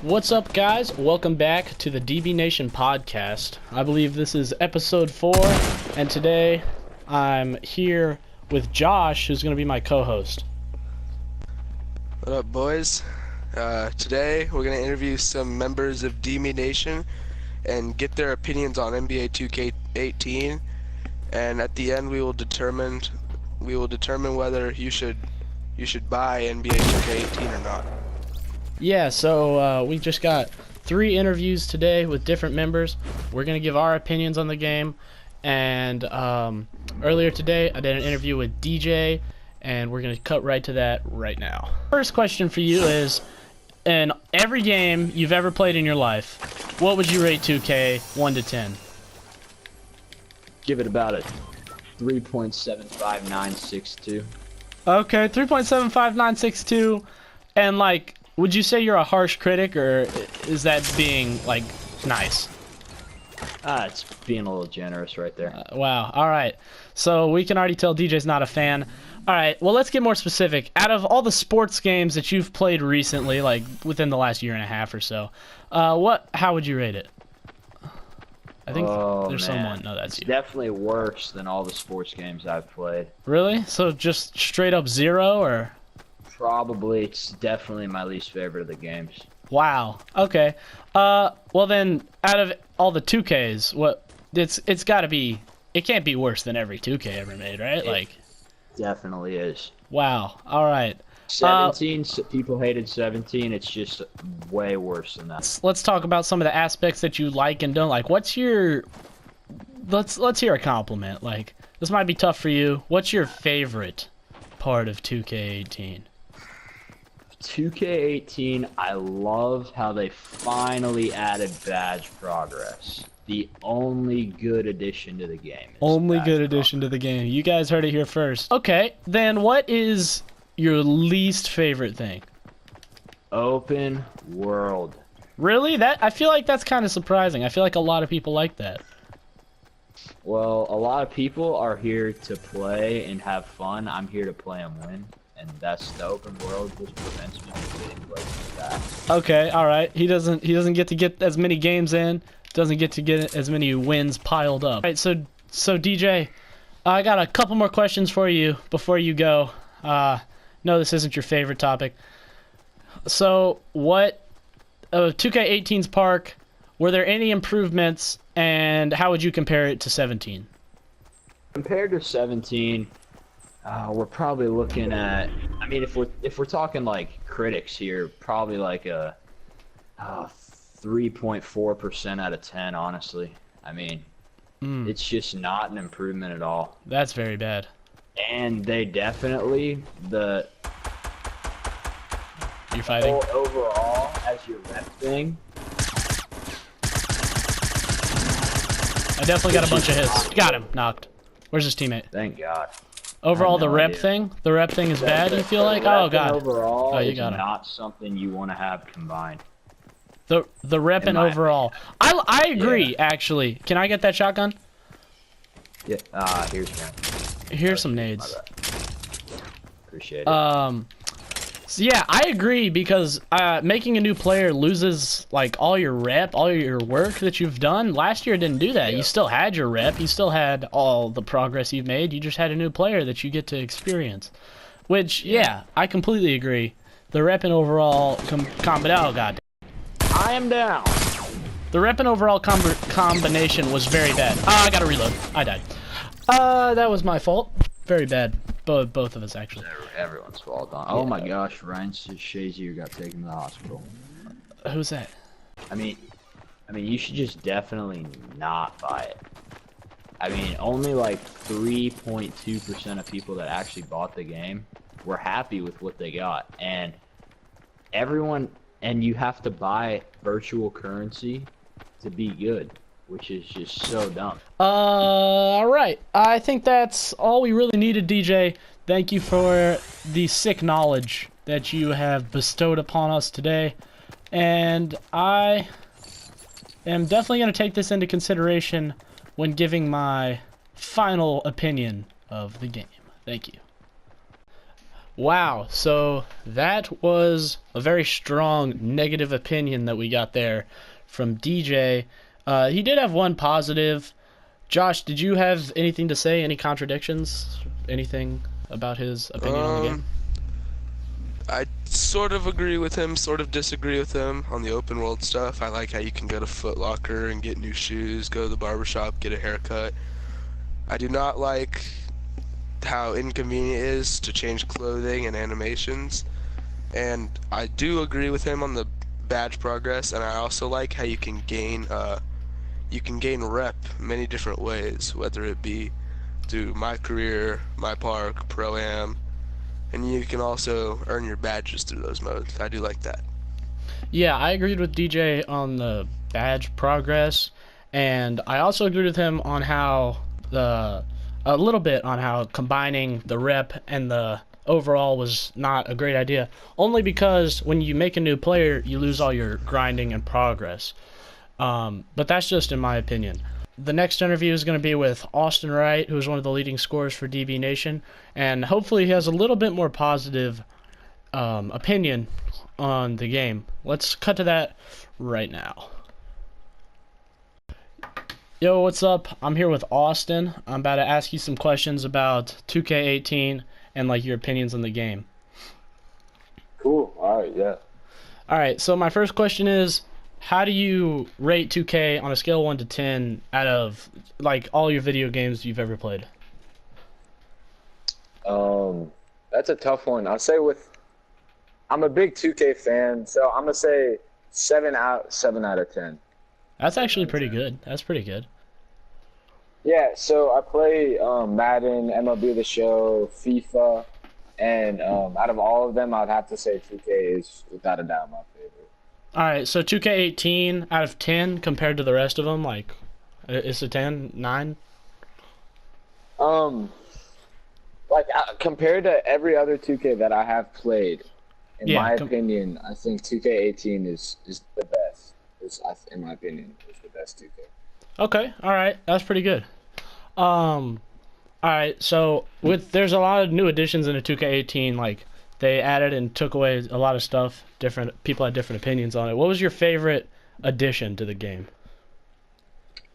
What's up, guys? Welcome back to the DB Nation podcast. I believe this is episode 4, and today I'm here with Josh, who's going to be my co-host. What up, boys? Today we're going to interview some members of DB Nation and get their opinions on NBA2k18, and at the end we will determine whether you should buy NBA2k18 or not. Yeah, so we just got 3 interviews today with different members. We're going to give our opinions on the game, and earlier today I did an interview with DJ, and we're going to cut right to that right now. First question for you is, in every game you've ever played in your life, what would you rate 2K 1 to 10? Give it about a 3.75962. Okay, 3.75962, and like, would you say you're a harsh critic, or is that being, like, nice? It's being a little generous right there. Wow, alright. So we can already tell DJ's not a fan. Alright, well, let's get more specific. Out of all the sports games that you've played recently, like, within the last year and a half or so, how would you rate it? I think there's someone. No, that's you. It's definitely worse than all the sports games I've played. Really? So just straight up 0, or...? Probably, it's definitely my least favorite of the games. Wow. Okay. Well then, out of all the 2Ks, it's got to be. It can't be worse than every 2K ever made, right? Like. Definitely is. Wow. All right. 17. People hated 17. It's just way worse than that. Let's talk about some of the aspects that you like and don't like. What's your? Let's hear a compliment. Like, this might be tough for you. What's your favorite part of 2K18? 2K18, I love how they finally added badge progress. The only good addition to the game. Only good addition to the game. You guys heard it here first. Okay, then what is your least favorite thing? Open world. Really? I feel like that's kind of surprising. I feel like a lot of people like that. Well, a lot of people are here to play and have fun. I'm here to play and win. And that's the open world, just prevents me from getting like that. Okay, all right. He doesn't get as many games in, doesn't get to get as many wins piled up. All right, so DJ, I got a couple more questions for you before you go. No, this isn't your favorite topic. So, what 2K18's park? Were there any improvements, and how would you compare it to 17? Compared to 17. We're probably looking at, I mean, if we're talking like critics here, probably like a 3.4% out of 10, honestly. I mean, it's just not an improvement at all. That's very bad. And they definitely, You're fighting? Overall, as your rep thing. I definitely got a bunch of hits. Got him. Knocked. Where's his teammate? Thank God. Overall, the rep thing is bad, you feel like? Oh, God. Overall, oh, you got not something you want to have combined. The rep and overall. I agree, actually. Can I get that shotgun? Yeah, here's one. Here's some nades. Appreciate it. So yeah, I agree, because making a new player loses like all your rep, all your work that you've done. Last year didn't do that. Yeah. You still had your rep, you still had all the progress you've made. You just had a new player that you get to experience. Which, yeah, I completely agree. The rep and overall oh god. I am down. The rep and overall combination was very bad. I gotta reload. I died. That was my fault. Very bad. Both of us, actually. Everyone's fault. Oh my gosh, Ryan Shazier got taken to the hospital. Who's that? I mean, you should just definitely not buy it. I mean, only like 3.2% of people that actually bought the game were happy with what they got, and you have to buy virtual currency to be good, which is just so dumb. Alright. I think that's all we really needed, DJ. Thank you for the sick knowledge that you have bestowed upon us today. And I am definitely going to take this into consideration when giving my final opinion of the game. Thank you. Wow, so that was a very strong negative opinion that we got there from DJ. He did have one positive. Josh, did you have anything to say? Any contradictions? Anything about his opinion on the game? I sort of agree with him, sort of disagree with him on the open world stuff. I like how you can go to Foot Locker and get new shoes, go to the barbershop, get a haircut. I do not like how inconvenient it is to change clothing and animations. And I do agree with him on the badge progress, and I also like how you can gain rep many different ways, whether it be through my career, my park, Pro-Am, and you can also earn your badges through those modes. I do like that. Yeah, I agreed with DJ on the badge progress, and I also agreed with him on how a little bit on how combining the rep and the overall was not a great idea. Only because when you make a new player, you lose all your grinding and progress. But that's just in my opinion. The next interview is going to be with Austin Wright, who is one of the leading scorers for DB Nation, and hopefully he has a little bit more positive opinion on the game. Let's cut to that right now. Yo, what's up? I'm here with Austin. I'm about to ask you some questions about 2K18 and like your opinions on the game. Cool. All right. Yeah. All right. So my first question is, how do you rate 2K on a scale of 1 to 10 out of like all your video games you've ever played? That's a tough one. I'm a big 2K fan, so I'm gonna say 7 out of 10. That's actually pretty good. That's pretty good. Yeah. So I play Madden, MLB The Show, FIFA, and out of all of them, I'd have to say 2K is without a doubt my favorite. All right. So 2K18 out of 10 compared to the rest of them, like, it's a 10, 9? Compared to every other 2K that I have played, in Yeah, my opinion, I think 2K18 is the best. In my opinion, is the best 2K. Okay. All right. That's pretty good. All right. So there's a lot of new additions into 2K18. Like they added and took away a lot of stuff. Different people had different opinions on it. What was your favorite addition to the game?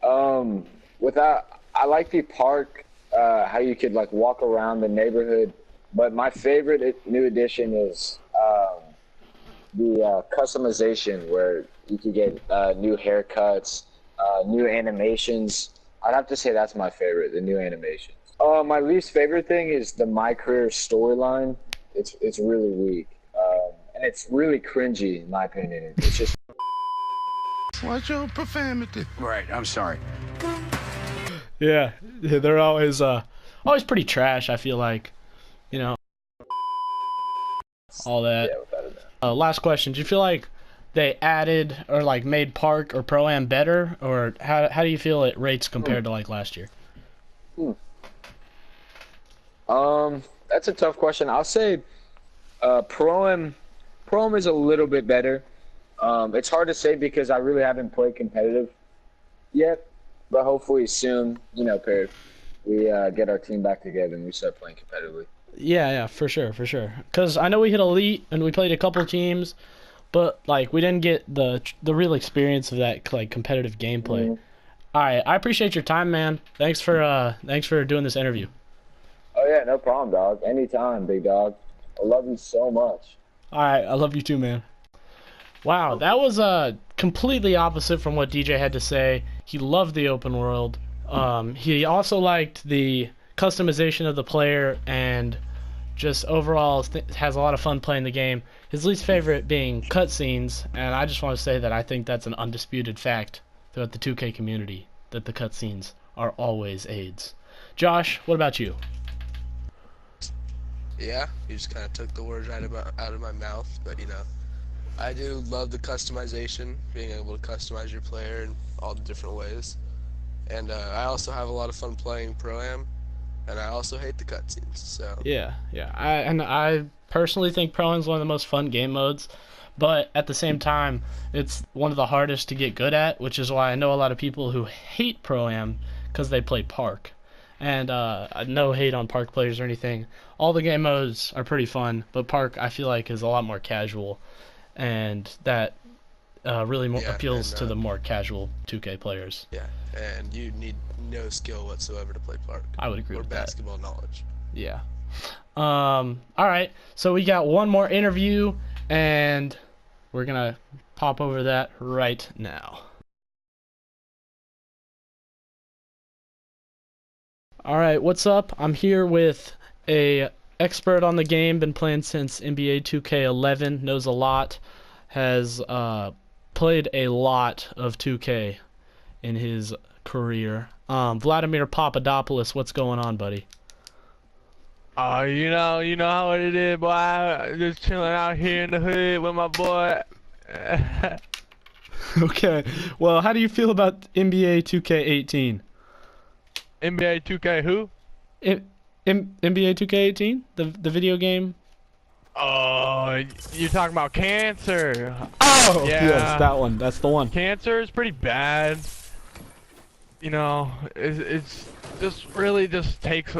I like the park, how you could like walk around the neighborhood. But my favorite new addition is the customization, where you could get new haircuts, new animations. I'd have to say that's my favorite, the new animations. My least favorite thing is the My Career storyline. It's really weak, and it's really cringy in my opinion. It's just. What's your profanity? Right, I'm sorry. Yeah, they're always pretty trash. I feel like, you know, all that. Yeah, without a doubt. Last question: do you feel like they added or like made Park or Pro-Am better, or how do you feel it rates compared to like last year? That's a tough question. I'll say Pro-Am is a little bit better. It's hard to say because I really haven't played competitive yet, but hopefully soon, Perry, we get our team back together and we start playing competitively. Yeah, for sure. Because I know we hit Elite and we played a couple teams, but like we didn't get the real experience of that like competitive gameplay. Mm-hmm. All right, I appreciate your time, man. Thanks for doing this interview. Oh yeah, no problem, dog. Anytime, big dog. I love you so much. All right, I love you too, man. Wow, that was completely opposite from what DJ had to say. He loved the open world. He also liked the customization of the player and just overall has a lot of fun playing the game. His least favorite being cutscenes, and I just want to say that I think that's an undisputed fact throughout the 2K community, that the cutscenes are always AIDS. Josh, what about you? Yeah, you just kind of took the words right out of my mouth, but I do love the customization, being able to customize your player in all the different ways. And I also have a lot of fun playing Pro-Am, and I also hate the cutscenes. So Yeah. I personally think Pro-Am is one of the most fun game modes, but at the same time, it's one of the hardest to get good at, which is why I know a lot of people who hate Pro-Am because they play Park. And no hate on Park players or anything. All the game modes are pretty fun, but Park I feel like is a lot more casual, and that really appeals to the more casual 2K players. Yeah, and you need no skill whatsoever to play Park. I would agree or with that. basketball knowledge. Yeah. All right. So we got one more interview, and we're gonna pop over that right now. All right. What's up? I'm here with a expert on the game. Been playing since NBA 2k11. Knows a lot. Has played a lot of 2K in his career. Vladimir Papadopoulos. What's going on, buddy? You know how it is, boy. Just chilling out here in the hood with my boy. Okay. Well, how do you feel about NBA 2k18? NBA 2K who? NBA 2k18? The video game? Oh, you're talking about cancer. Oh! Yeah. Yes, that one. That's the one. Cancer is pretty bad. You know, it's just really just takes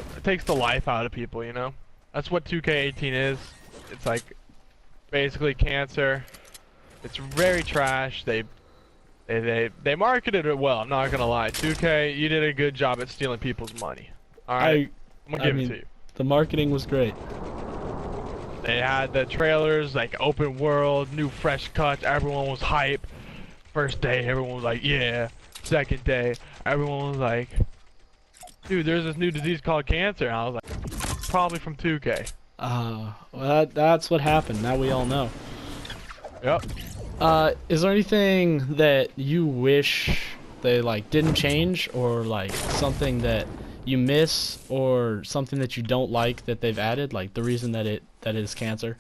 the life out of people, you know? That's what 2K18 is. It's like basically cancer. It's very trash. They marketed it well, I'm not gonna lie. 2K, you did a good job at stealing people's money. Alright? I'm gonna give it to you. The marketing was great. They had the trailers, like open world, new fresh cuts, everyone was hype. First day, everyone was like, yeah. Second day, everyone was like, dude, there's this new disease called cancer. And I was like, probably from 2K. Well, that's what happened. Now we all know. Yep. Is there anything that you wish they like didn't change, or like something that you miss, or something that you don't like that they've added, like the reason that is cancer?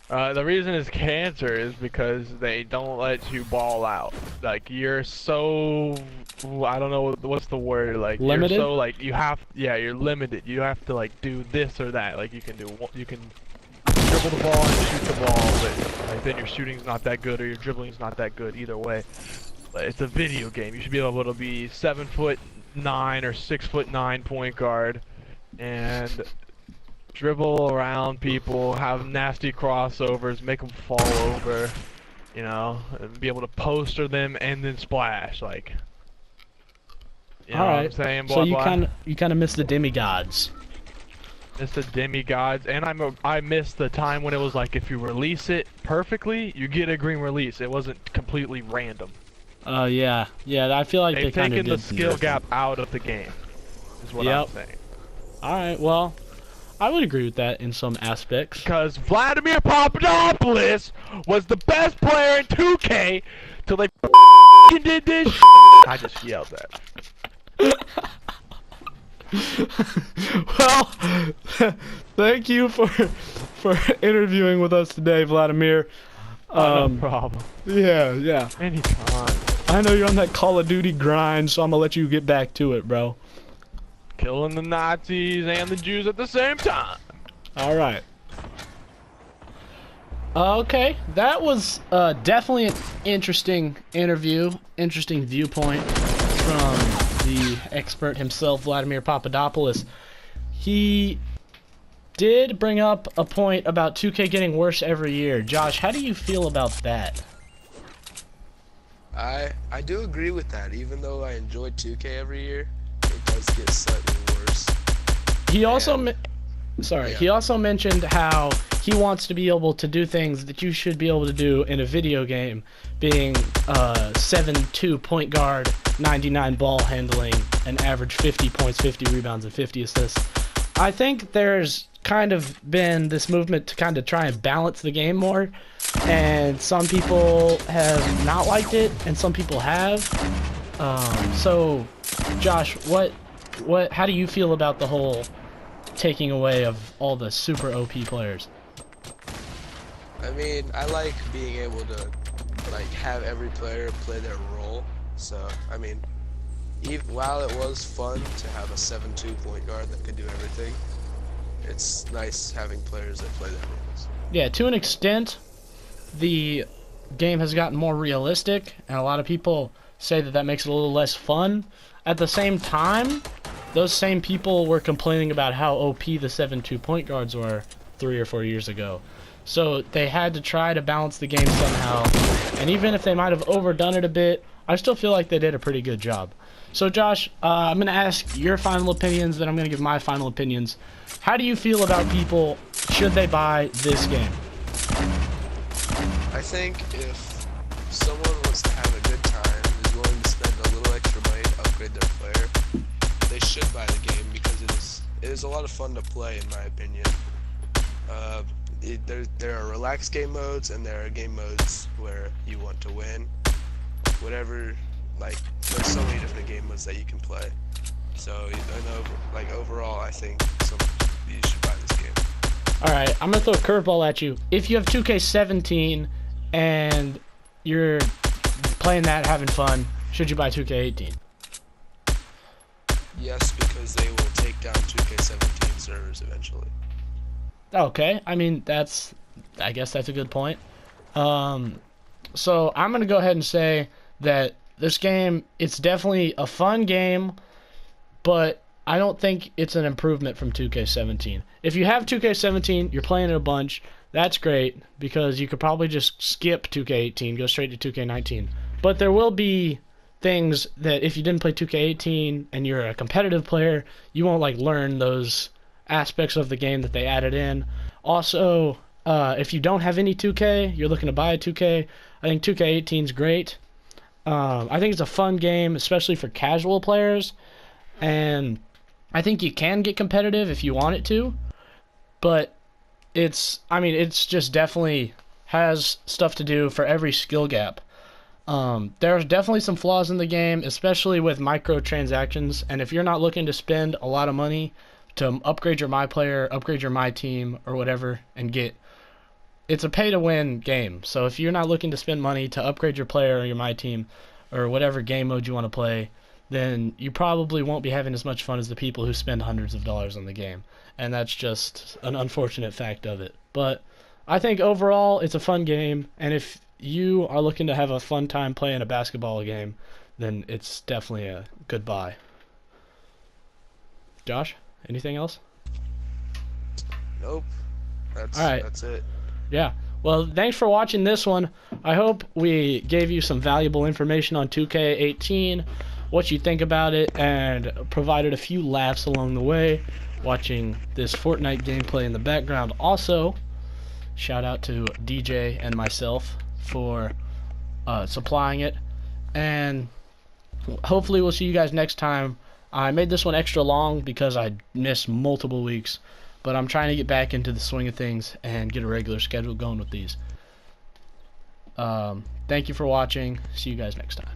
The reason it's cancer is because they don't let you ball out. Like you're so, I don't know what's the word. Like limited? You're so like you're limited. You have to like do this or that. Like you can dribble the ball and shoot the ball, but like then your shooting's not that good or your dribbling's not that good either way. But it's a video game. You should be able to be 7'9" or 6'9" point guard and dribble around people, have nasty crossovers, make them fall over, you know, and be able to poster them and then splash, like. You know what I'm saying, boy? So you kind of miss the demigods. Miss the demigods, and I miss the time when it was like if you release it perfectly, you get a green release. It wasn't completely random. Yeah, I feel like They've kind of taken the skill gap out of the game. Is what I'm saying. All right, well, I would agree with that in some aspects. Because Vladimir Papadopoulos was the best player in 2K till they did this. I just yelled that. Well, thank you for interviewing with us today, Vladimir. No problem. Yeah. Anytime. I know you're on that Call of Duty grind, so I'm gonna let you get back to it, bro. Killing the Nazis and the Jews at the same time. All right. Okay, that was definitely an interesting interview, interesting viewpoint from the expert himself, Vladimir Papadopoulos. He did bring up a point about 2K getting worse every year. Josh, how do you feel about that? I do agree with that. Even though I enjoy 2K every year, it does get slightly worse. He also he also mentioned how he wants to be able to do things that you should be able to do in a video game, being 7'2" point guard, 99 ball handling, an average 50 points, 50 rebounds, and 50 assists. I think there's kind of been this movement to kind of try and balance the game more, and some people have not liked it, and some people have. So, Josh, how do you feel about the whole taking away of all the super OP players? I mean, I like being able to like have every player play their role. So, I mean, while it was fun to have a 7'2" point guard that could do everything, it's nice having players that play their roles. Yeah, to an extent, the game has gotten more realistic, and a lot of people say that makes it a little less fun. At the same time, those same people were complaining about how OP the 7-2 point guards were 3 or 4 years ago. So they had to try to balance the game somehow. And even if they might have overdone it a bit, I still feel like they did a pretty good job. So Josh, I'm going to ask your final opinions, then I'm going to give my final opinions. How do you feel about people, should they buy this game? I think if someone wants to have a good time, is willing to spend a little extra money to upgrade their player, they should buy the game because it is a lot of fun to play, in my opinion. There are relaxed game modes and there are game modes where you want to win. Whatever, like, there's so many different game modes that you can play. So, overall, I think you should buy this game. Alright, I'm going to throw a curveball at you. If you have 2K17 and you're playing that, having fun, should you buy 2K18? Yes, because they will take down 2K17 servers eventually. Okay, I mean, I guess that's a good point. So I'm going to go ahead and say that this game, it's definitely a fun game, but I don't think it's an improvement from 2K17. If you have 2K17, you're playing it a bunch, that's great, because you could probably just skip 2K18, go straight to 2K19. But there will be things that if you didn't play 2K18 and you're a competitive player, you won't like learn those aspects of the game that they added in. Also, if you don't have any 2K, you're looking to buy a 2K, I think 2K18 is great. I think it's a fun game, especially for casual players, and I think you can get competitive if you want it to, but it's just definitely has stuff to do for every skill gap. There's definitely some flaws in the game, especially with microtransactions, and if you're not looking to spend a lot of money to upgrade your my player, upgrade your my team, or whatever, and it's a pay-to-win game. So if you're not looking to spend money to upgrade your player or your my team, or whatever game mode you want to play, then you probably won't be having as much fun as the people who spend hundreds of dollars on the game. And that's just an unfortunate fact of it. But I think overall it's a fun game, and if you are looking to have a fun time playing a basketball game, then it's definitely a good buy. Josh, anything else? Nope. All right. That's it. Yeah. Well, thanks for watching this one. I hope we gave you some valuable information on 2K18, what you think about it, and provided a few laughs along the way watching this Fortnite gameplay in the background. Also, shout out to DJ and myself for supplying it, and hopefully we'll see you guys next time. I made this one extra long because I missed multiple weeks, but I'm trying to get back into the swing of things and get a regular schedule going with these. Thank you for watching. See you guys next time.